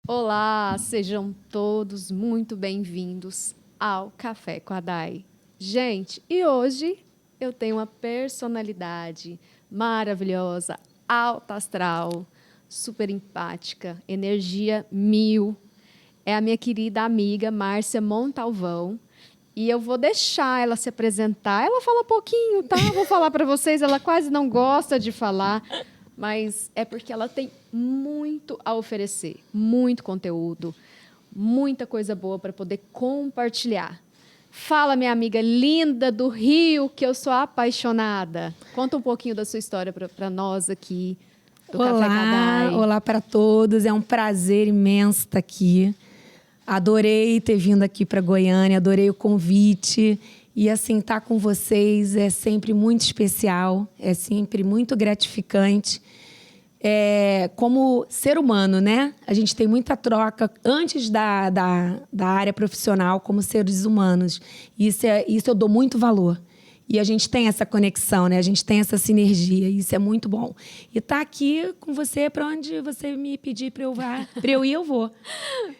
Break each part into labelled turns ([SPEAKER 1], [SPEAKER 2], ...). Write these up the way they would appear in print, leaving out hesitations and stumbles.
[SPEAKER 1] Olá, sejam todos muito bem-vindos ao Café com a Dai. Gente, e hoje eu tenho uma personalidade maravilhosa, alta astral, super empática, energia mil. É a minha querida amiga Márcia Montalvão. E eu vou deixar ela se apresentar. Ela fala pouquinho, tá? Vou falar para vocês, ela quase não gosta de falar, mas é porque ela tem muito a oferecer, muito conteúdo, muita coisa boa para poder compartilhar. Fala, minha amiga linda do Rio, que eu sou apaixonada. Conta um pouquinho da sua história para nós aqui do Café
[SPEAKER 2] Olá,
[SPEAKER 1] Cadai.
[SPEAKER 2] olá para todos. É um prazer imenso estar aqui. Adorei ter vindo aqui para Goiânia, adorei o convite. E assim, estar com vocês é sempre muito especial, é sempre muito gratificante. Como ser humano, né? A gente tem muita troca antes da área profissional como seres humanos. Isso eu dou muito valor. E a gente tem essa conexão, né? A gente tem essa sinergia. E isso é muito bom. E estar aqui com você para onde você me pedir para eu ir, eu vou.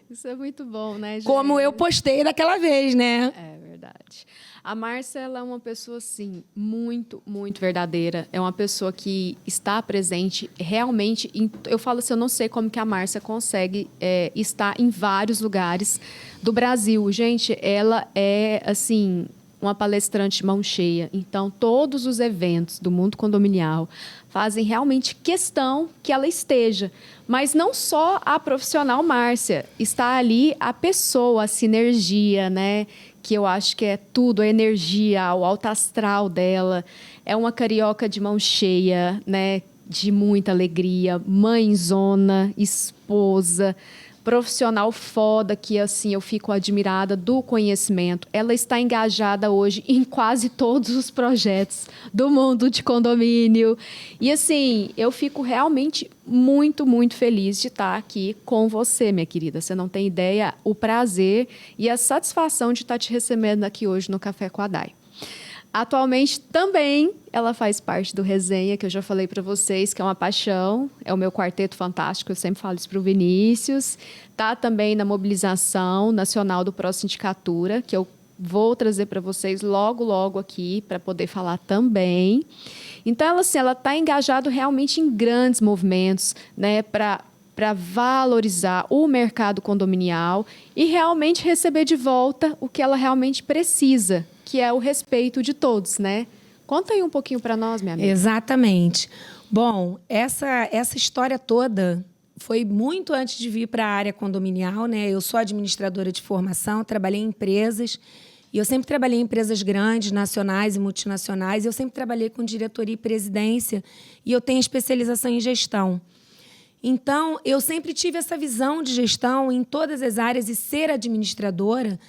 [SPEAKER 1] Isso é muito bom, né, gente?
[SPEAKER 2] Como eu postei daquela vez, né?
[SPEAKER 1] É verdade. A Márcia, ela é uma pessoa, assim, muito, muito verdadeira. É uma pessoa que está presente realmente... Eu falo assim, eu não sei como que a Márcia consegue estar em vários lugares do Brasil. Gente, ela é, assim, uma palestrante de mão cheia. Então, todos os eventos do mundo condominial fazem realmente questão que ela esteja. Mas não só a profissional Márcia, está ali a pessoa, a sinergia, né? Que eu acho que é tudo, a energia, o alto astral dela. É uma carioca de mão cheia, né? De muita alegria, mãezona, esposa, profissional foda, que assim eu fico admirada do conhecimento. Ela está engajada hoje em quase todos os projetos do mundo de condomínio. E assim, eu fico realmente muito, muito feliz de estar aqui com você, minha querida. Você não tem ideia o prazer e a satisfação de estar te recebendo aqui hoje no Café com a Dai. Atualmente também ela faz parte do Resenha, que eu já falei para vocês, que é uma paixão, é o meu quarteto fantástico, eu sempre falo isso para o Vinícius. Está também na mobilização nacional do Pró Sindicatura, que eu vou trazer para vocês logo, logo aqui, para poder falar também. Então, ela assim, está engajada realmente em grandes movimentos, né, para valorizar o mercado condominial e realmente receber de volta o que ela realmente precisa, que é o respeito de todos, né? Conta aí um pouquinho para nós, minha amiga.
[SPEAKER 2] Exatamente. Bom, essa história toda foi muito antes de vir para a área condominial, né? Eu sou administradora de formação, trabalhei em empresas, e eu sempre trabalhei em empresas grandes, nacionais e multinacionais, e eu sempre trabalhei com diretoria e presidência, e eu tenho especialização em gestão. Então, eu sempre tive essa visão de gestão em todas as áreas, e ser administradora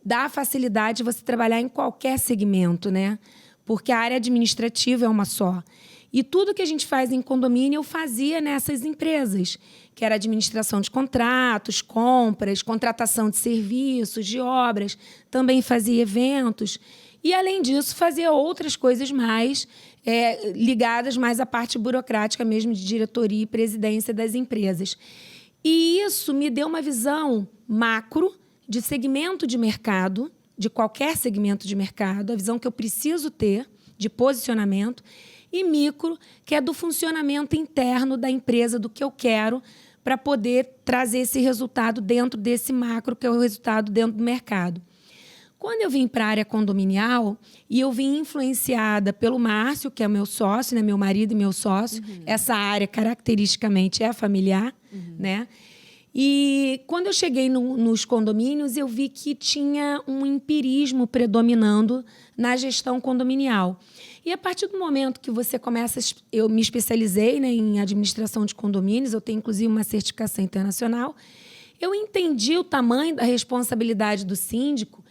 [SPEAKER 2] dá a facilidade de você trabalhar em qualquer segmento, né? Porque a área administrativa é uma só. E tudo que a gente faz em condomínio eu fazia nessas empresas, que era administração de contratos, compras, contratação de serviços, de obras, também fazia eventos. E, além disso, fazia outras coisas mais ligadas mais à parte burocrática mesmo de diretoria e presidência das empresas. E isso me deu uma visão macro de segmento de mercado, de qualquer segmento de mercado, a visão que eu preciso ter de posicionamento, e micro, que é do funcionamento interno da empresa, do que eu quero, para poder trazer esse resultado dentro desse macro, que é o resultado dentro do mercado. Quando eu vim para a área condominial, e eu vim influenciada pelo Márcio, que é meu sócio, né, meu marido e meu sócio, essa área caracteristicamente é familiar, né? E quando eu cheguei nos condomínios, eu vi que tinha um empirismo predominando na gestão condominial. E a partir do momento que você começa... Eu me especializei, né, em administração de condomínios, eu tenho inclusive uma certificação internacional. Eu entendi o tamanho da responsabilidade do síndico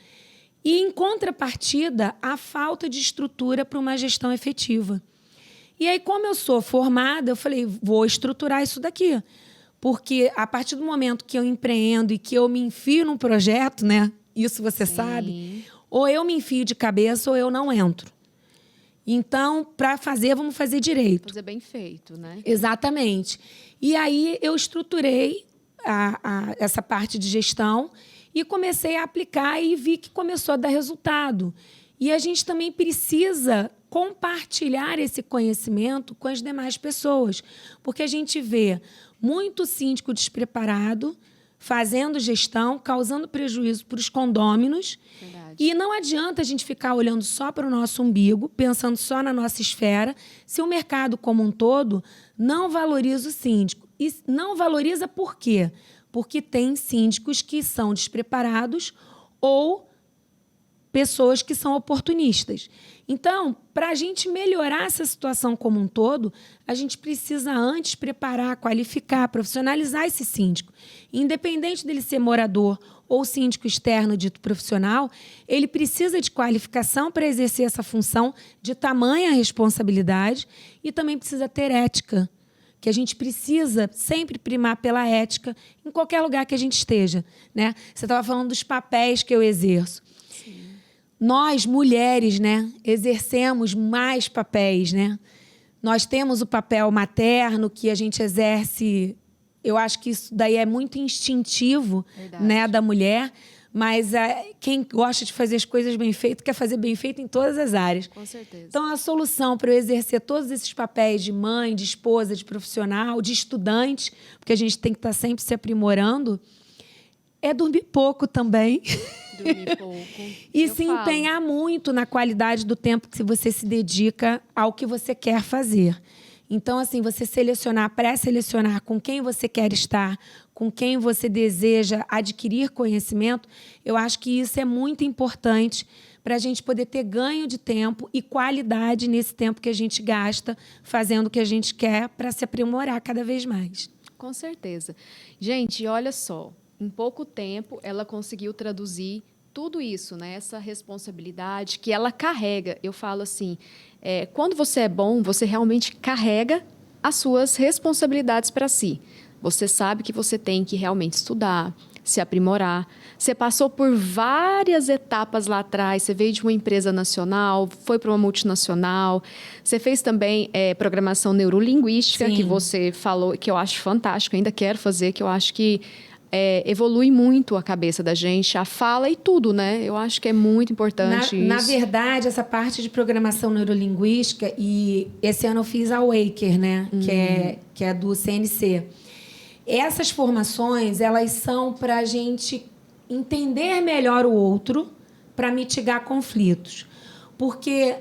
[SPEAKER 2] e, em contrapartida, a falta de estrutura para uma gestão efetiva. E aí, como eu sou formada, eu falei, vou estruturar isso daqui. Porque a partir do momento que eu empreendo e que eu me enfio num projeto, né? Isso você sabe, ou eu me enfio de cabeça ou eu não entro. Então, para fazer, vamos fazer direito.
[SPEAKER 1] Fazer bem feito, né?
[SPEAKER 2] Exatamente. E aí eu estruturei essa parte de gestão e comecei a aplicar e vi que começou a dar resultado. E a gente também precisa compartilhar esse conhecimento com as demais pessoas, porque a gente vê muito síndico despreparado fazendo gestão, causando prejuízo para os condôminos.
[SPEAKER 1] Verdade.
[SPEAKER 2] E não adianta a gente ficar olhando só para o nosso umbigo, pensando só na nossa esfera, se o mercado como um todo não valoriza o síndico. E não valoriza por quê? Porque tem síndicos que são despreparados ou pessoas que são oportunistas. Então, para a gente melhorar essa situação como um todo, a gente precisa antes preparar, qualificar, profissionalizar esse síndico. Independente dele ser morador ou síndico externo dito profissional, ele precisa de qualificação para exercer essa função de tamanha responsabilidade e também precisa ter ética, que a gente precisa sempre primar pela ética em qualquer lugar que a gente esteja, né? Você estava falando dos papéis que eu exerço. Nós, mulheres, né, exercemos mais papéis, né? Nós temos o papel materno que a gente exerce, eu acho que isso daí é muito instintivo, né, da mulher, mas quem gosta de fazer as coisas bem feitas quer fazer bem feito em todas as áreas.
[SPEAKER 1] Com certeza.
[SPEAKER 2] Então, a solução para eu exercer todos esses papéis de mãe, de esposa, de profissional, de estudante, porque a gente tem que estar sempre se aprimorando, é dormir pouco também.
[SPEAKER 1] Dormir pouco.
[SPEAKER 2] E se empenhar muito na qualidade do tempo que você se dedica ao que você quer fazer. Então, assim, você selecionar, pré-selecionar com quem você quer estar, com quem você deseja adquirir conhecimento, eu acho que isso é muito importante para a gente poder ter ganho de tempo e qualidade nesse tempo que a gente gasta fazendo o que a gente quer para se aprimorar cada vez mais.
[SPEAKER 1] Com certeza. Gente, olha só. Em pouco tempo, ela conseguiu traduzir tudo isso, né? Essa responsabilidade que ela carrega. Eu falo assim, quando você é bom, você realmente carrega as suas responsabilidades para si. Você sabe que você tem que realmente estudar, se aprimorar. Você passou por várias etapas lá atrás. Você veio de uma empresa nacional, foi para uma multinacional. Você fez também programação neurolinguística,
[SPEAKER 2] Sim.
[SPEAKER 1] que você falou, que eu acho fantástico, ainda quero fazer, que eu acho que evolui muito a cabeça da gente, a fala e tudo, né? Eu acho que é muito importante isso.
[SPEAKER 2] Na verdade, essa parte de programação neurolinguística, e esse ano eu fiz a Waker, né? Que é do CNC. Essas formações, elas são para a gente entender melhor o outro para mitigar conflitos. Porque,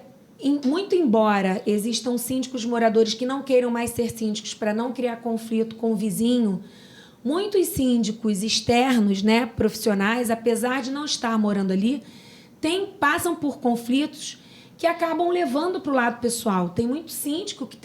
[SPEAKER 2] muito embora existam síndicos moradores que não queiram mais ser síndicos para não criar conflito com o vizinho, muitos síndicos externos, né, profissionais, apesar de não estar morando ali, passam por conflitos que acabam levando para o lado pessoal. Tem muito síndico que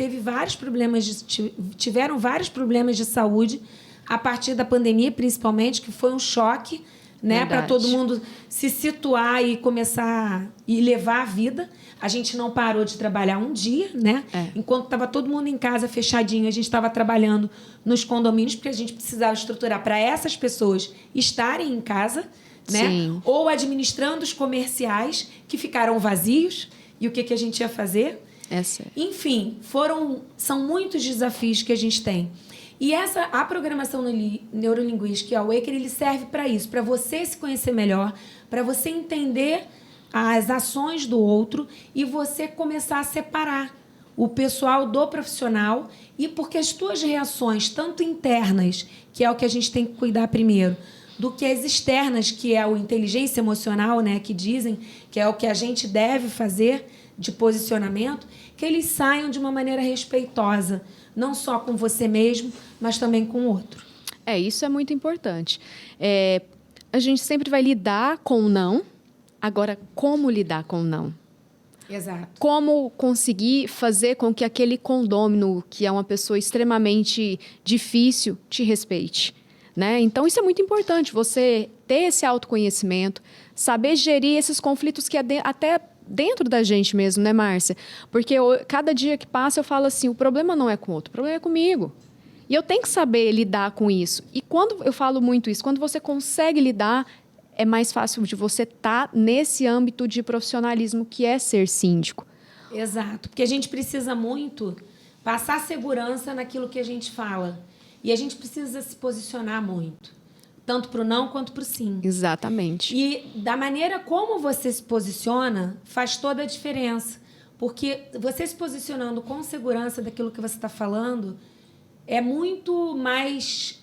[SPEAKER 2] tiveram vários problemas de saúde a partir da pandemia, principalmente, que foi um choque, né, para todo mundo se situar e começar e levar a vida. A gente não parou de trabalhar um dia, né? Enquanto estava todo mundo em casa fechadinho, a gente estava trabalhando nos condomínios, porque a gente precisava estruturar para essas pessoas estarem em casa, né?
[SPEAKER 1] Sim.
[SPEAKER 2] Ou administrando os comerciais que ficaram vazios. E o que a gente ia fazer? Enfim, são muitos desafios que a gente tem. E a programação neurolinguística e a Waker, ele serve para isso, para você se conhecer melhor, para você entender as ações do outro e você começar a separar o pessoal do profissional, e porque as tuas reações, tanto internas, que é o que a gente tem que cuidar primeiro, do que as externas, que é a inteligência emocional, né, que dizem que é o que a gente deve fazer de posicionamento, que eles saiam de uma maneira respeitosa, não só com você mesmo, mas também com o outro.
[SPEAKER 1] Isso é muito importante. A gente sempre vai lidar com o não. Agora, como lidar com o não?
[SPEAKER 2] Exato.
[SPEAKER 1] Como conseguir fazer com que aquele condômino, que é uma pessoa extremamente difícil, te respeite, né? Então, isso é muito importante, você ter esse autoconhecimento, saber gerir esses conflitos que até dentro da gente mesmo, né, Márcia? Porque cada dia que passa eu falo assim, o problema não é com o outro, o problema é comigo. E eu tenho que saber lidar com isso. E quando eu falo muito isso, quando você consegue lidar, é mais fácil de você estar nesse âmbito de profissionalismo que é ser síndico.
[SPEAKER 2] Exato, porque a gente precisa muito passar segurança naquilo que a gente fala. E a gente precisa se posicionar muito, tanto para o não quanto para o sim.
[SPEAKER 1] Exatamente.
[SPEAKER 2] E da maneira como você se posiciona, faz toda a diferença. Porque você se posicionando com segurança daquilo que você está falando, é muito mais.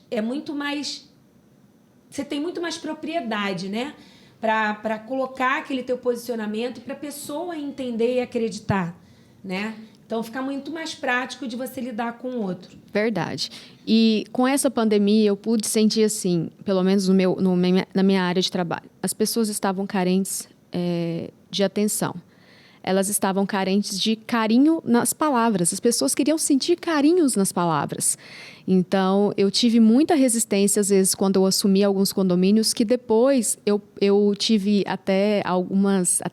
[SPEAKER 2] Você tem muito mais propriedade, né? Para colocar aquele teu posicionamento e para a pessoa entender e acreditar, né? Então, fica muito mais prático de você lidar com o outro.
[SPEAKER 1] Verdade. E com essa pandemia, eu pude sentir assim, pelo menos na minha área de trabalho, as pessoas estavam carentes de atenção. Elas estavam carentes de carinho nas palavras. As pessoas queriam sentir carinhos nas palavras. Então, eu tive muita resistência, às vezes, quando eu assumi alguns condomínios, que depois eu tive até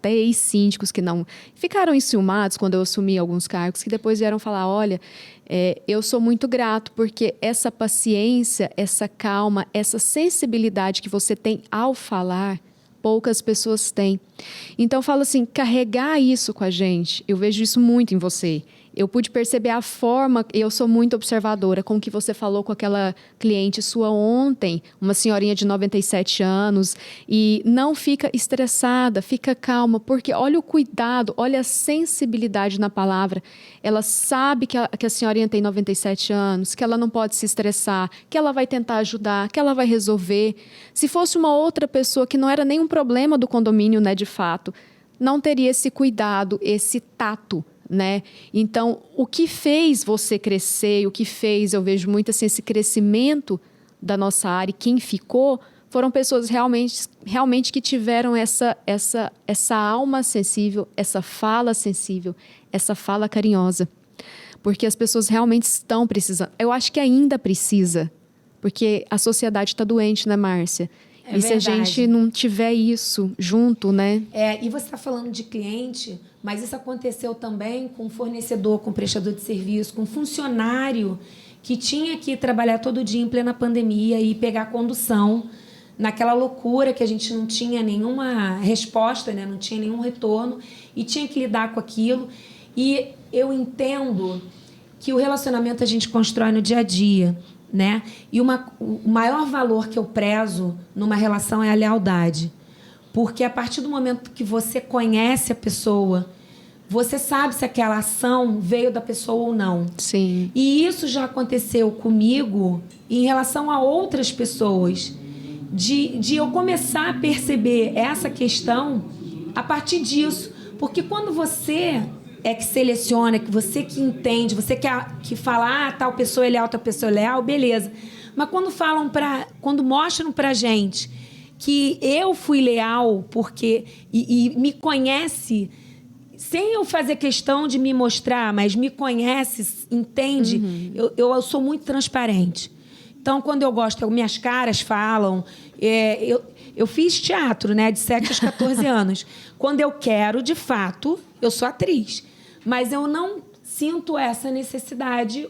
[SPEAKER 1] ex-síndicos que não ficaram enciumados quando eu assumi alguns cargos, que depois vieram falar, olha, eu sou muito grato, porque essa paciência, essa calma, essa sensibilidade que você tem ao falar, poucas pessoas têm. Então, eu falo assim, carregar isso com a gente, eu vejo isso muito em você. Eu pude perceber a forma, eu sou muito observadora, com que você falou com aquela cliente sua ontem, uma senhorinha de 97 anos, e não fica estressada, fica calma, porque olha o cuidado, olha a sensibilidade na palavra. Ela sabe que a senhorinha tem 97 anos, que ela não pode se estressar, que ela vai tentar ajudar, que ela vai resolver. Se fosse uma outra pessoa que não era nenhum problema do condomínio, né, de fato, não teria esse cuidado, esse tato, né? Então, o que fez você crescer, o que fez, eu vejo muito assim, esse crescimento da nossa área, e quem ficou, foram pessoas realmente que tiveram essa alma sensível, essa fala sensível, essa fala carinhosa. Porque as pessoas realmente estão precisando. Eu acho que ainda precisa, porque a sociedade está doente, né, Márcia? E se a gente não tiver isso junto, né?
[SPEAKER 2] E você está falando de cliente, mas isso aconteceu também com fornecedor, com prestador de serviço, com funcionário que tinha que trabalhar todo dia em plena pandemia e pegar condução naquela loucura que a gente não tinha nenhuma resposta, né? Não tinha nenhum retorno e tinha que lidar com aquilo. E eu entendo que o relacionamento a gente constrói no dia a dia, né? E o maior valor que eu prezo numa relação é a lealdade. Porque a partir do momento que você conhece a pessoa, você sabe se aquela ação veio da pessoa ou não.
[SPEAKER 1] Sim.
[SPEAKER 2] E isso já aconteceu comigo em relação a outras pessoas. De eu começar a perceber essa questão a partir disso. Porque quando você que seleciona, que você que entende, você que fala, tal pessoa é leal, tal pessoa é leal, beleza. Mas quando mostram pra gente que eu fui leal porque e me conhece, sem eu fazer questão de me mostrar, mas me conhece, entende, eu sou muito transparente. Então, quando eu gosto, minhas caras falam. Eu fiz teatro, né, de 7 aos 14 anos. Quando eu quero, de fato, eu sou atriz. Mas eu não sinto essa necessidade,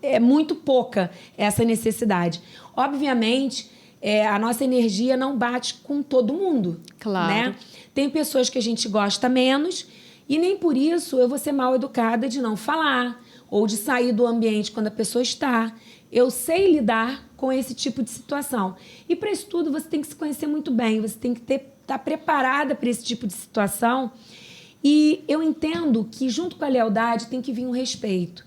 [SPEAKER 2] é muito pouca essa necessidade. Obviamente, a nossa energia não bate com todo mundo.
[SPEAKER 1] Claro.
[SPEAKER 2] Né? Tem pessoas que a gente gosta menos e nem por isso eu vou ser mal educada de não falar ou de sair do ambiente quando a pessoa está. Eu sei lidar com esse tipo de situação. E para isso tudo você tem que se conhecer muito bem, você tem que estar preparada para esse tipo de situação. E eu entendo que, junto com a lealdade, tem que vir um respeito.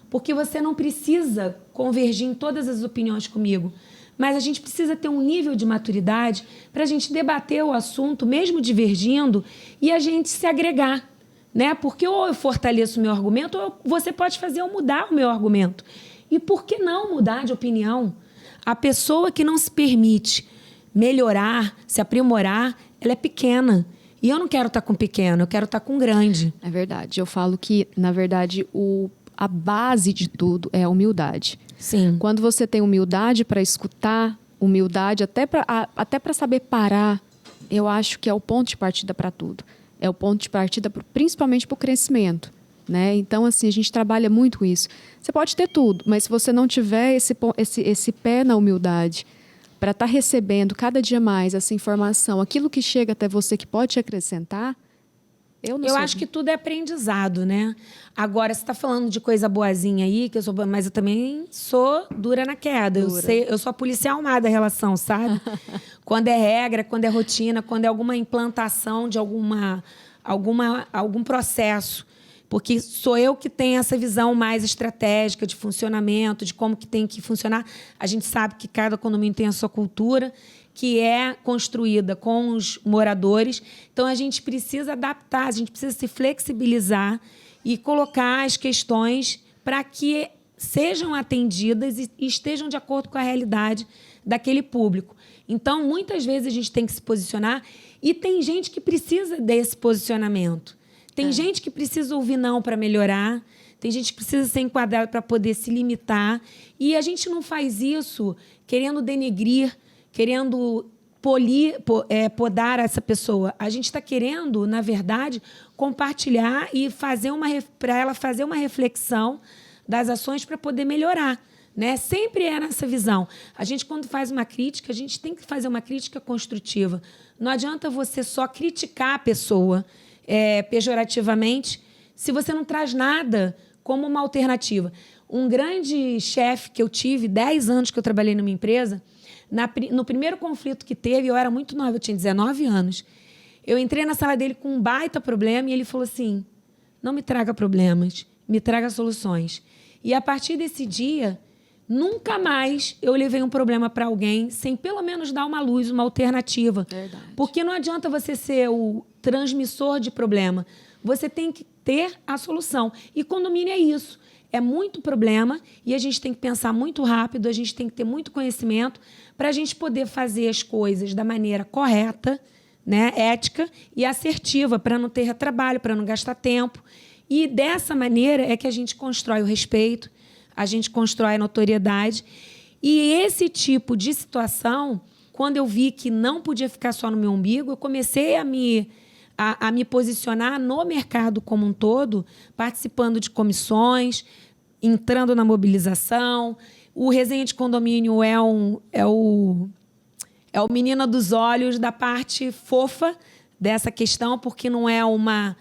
[SPEAKER 2] Porque você não precisa convergir em todas as opiniões comigo, mas a gente precisa ter um nível de maturidade para a gente debater o assunto, mesmo divergindo, e a gente se agregar. Né? Porque ou eu fortaleço o meu argumento, ou você pode fazer eu mudar o meu argumento. E por que não mudar de opinião? A pessoa que não se permite melhorar, se aprimorar, ela é pequena. E eu não quero estar com pequeno, eu quero estar com grande.
[SPEAKER 1] É verdade. Eu falo que, na verdade, a base de tudo é a humildade.
[SPEAKER 2] Sim.
[SPEAKER 1] Quando você tem humildade para escutar, humildade até para saber parar, eu acho que é o ponto de partida para tudo. É o ponto de partida principalmente para o crescimento. Né? Então, assim, a gente trabalha muito com isso. Você pode ter tudo, mas se você não tiver esse pé na humildade para estar recebendo cada dia mais essa informação, aquilo que chega até você que pode te acrescentar,
[SPEAKER 2] Eu acho que tudo é aprendizado, né? Agora, você está falando de coisa boazinha aí, mas eu também sou dura na queda. Eu sou a policial má da relação, sabe? Quando é regra, quando é rotina, quando é alguma implantação de algum processo. Porque sou eu que tenho essa visão mais estratégica de funcionamento, de como que tem que funcionar. A gente sabe que cada condomínio tem a sua cultura, que é construída com os moradores. Então, a gente precisa adaptar, a gente precisa se flexibilizar e colocar as questões para que sejam atendidas e estejam de acordo com a realidade daquele público. Então, muitas vezes, a gente tem que se posicionar e tem gente que precisa desse posicionamento. Tem gente que precisa ouvir não para melhorar, tem gente que precisa ser enquadrada para poder se limitar. E a gente não faz isso querendo denegrir, querendo podar essa pessoa. A gente está querendo, na verdade, compartilhar e para ela fazer uma reflexão das ações para poder melhorar. Né? Sempre é nessa visão. A gente, quando faz uma crítica, a gente tem que fazer uma crítica construtiva. Não adianta você só criticar a pessoa pejorativamente se você não traz nada como uma alternativa. Um grande chefe que eu tive, 10 anos que eu trabalhei numa empresa, no primeiro conflito que teve, eu era muito nova, eu tinha 19 anos. Eu entrei na sala dele com um baita problema e ele falou assim, não me traga problemas, me traga soluções. E a partir desse dia, nunca mais eu levei um problema para alguém sem pelo menos dar uma luz, uma alternativa.
[SPEAKER 1] Verdade.
[SPEAKER 2] Porque não adianta você ser o transmissor de problema. Você tem que ter a solução. E condomínio é isso. É muito problema e a gente tem que pensar muito rápido, a gente tem que ter muito conhecimento para a gente poder fazer as coisas da maneira correta, né, ética e assertiva, para não ter retrabalho, para não gastar tempo. E dessa maneira é que a gente constrói o respeito, a gente constrói a notoriedade. E esse tipo de situação, quando eu vi que não podia ficar só no meu umbigo, eu comecei a me posicionar no mercado como um todo, participando de comissões, entrando na mobilização. O Resenha de Condomínio é o menino dos olhos da parte fofa dessa questão, porque não é uma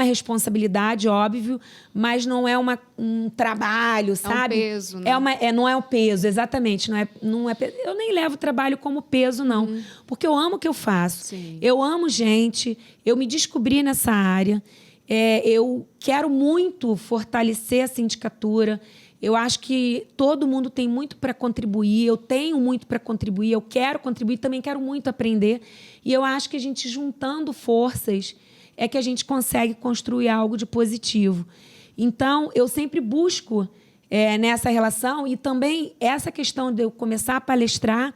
[SPEAKER 2] responsabilidade, óbvio, mas não é um trabalho, sabe?
[SPEAKER 1] É um peso, né?
[SPEAKER 2] Não é o peso, exatamente. Não é, eu nem levo o trabalho como peso, não. Porque eu amo o que eu faço.
[SPEAKER 1] Sim.
[SPEAKER 2] Eu amo gente, eu me descobri nessa área. Eu quero muito fortalecer a sindicatura. Eu acho que todo mundo tem muito para contribuir, eu tenho muito para contribuir, eu quero contribuir, também quero muito aprender. E eu acho que a gente, juntando forças, é que a gente consegue construir algo de positivo. Então, eu sempre busco nessa relação, e também essa questão de eu começar a palestrar,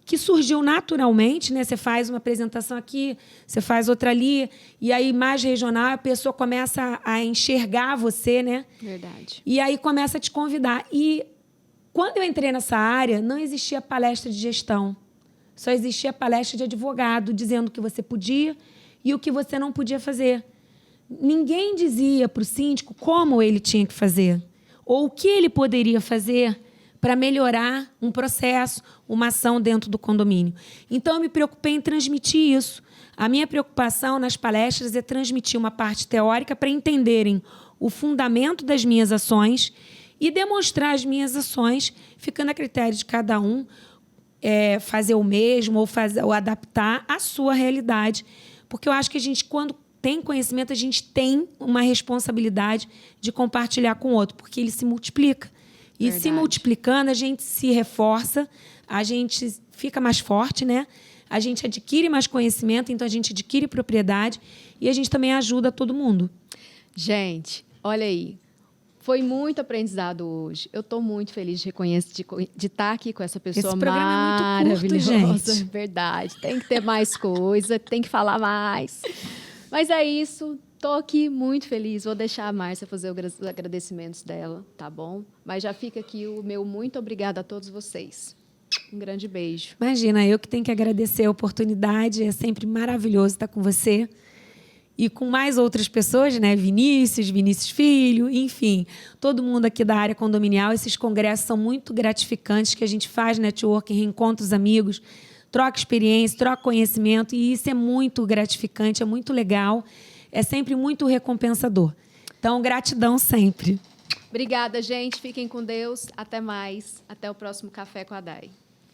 [SPEAKER 2] que surgiu naturalmente, né? Você faz uma apresentação aqui, você faz outra ali, e aí, mais regional, a pessoa começa a enxergar você, né?
[SPEAKER 1] Verdade.
[SPEAKER 2] E aí começa a te convidar. E quando eu entrei nessa área, não existia palestra de gestão. Só existia palestra de advogado, dizendo o que você podia e o que você não podia fazer. Ninguém dizia para o síndico como ele tinha que fazer ou o que ele poderia fazer para melhorar um processo, uma ação dentro do condomínio. Então, eu me preocupei em transmitir isso. A minha preocupação nas palestras é transmitir uma parte teórica para entenderem o fundamento das minhas ações e demonstrar as minhas ações, ficando a critério de cada um fazer o mesmo ou adaptar à sua realidade. Porque eu acho que a gente, quando tem conhecimento, a gente tem uma responsabilidade de compartilhar com o outro, porque ele se multiplica. E se multiplicando, a gente se reforça, a gente fica mais forte, né? A gente adquire mais conhecimento, então a gente adquire propriedade e a gente também ajuda todo mundo.
[SPEAKER 1] Gente, olha aí. Foi muito aprendizado hoje. Eu estou muito feliz de estar aqui com essa pessoa
[SPEAKER 2] Esse programa é muito curto,
[SPEAKER 1] maravilhosa.
[SPEAKER 2] gente.
[SPEAKER 1] Verdade. Tem que ter mais coisa, tem que falar mais. Mas é isso. Estou aqui muito feliz. Vou deixar a Márcia fazer os agradecimentos dela, tá bom? Mas já fica aqui o meu muito obrigada a todos vocês. Um grande beijo.
[SPEAKER 2] Imagina, eu que tenho que agradecer a oportunidade. É sempre maravilhoso estar com você. E com mais outras pessoas, né? Vinícius Filho, enfim, todo mundo aqui da área condominial. Esses congressos são muito gratificantes, que a gente faz networking, reencontra os amigos, troca experiência, troca conhecimento, e isso é muito gratificante, é muito legal. é sempre muito recompensador. Então, gratidão sempre.
[SPEAKER 1] Obrigada, gente. Fiquem com Deus. Até mais. Até o próximo Café com a Dai.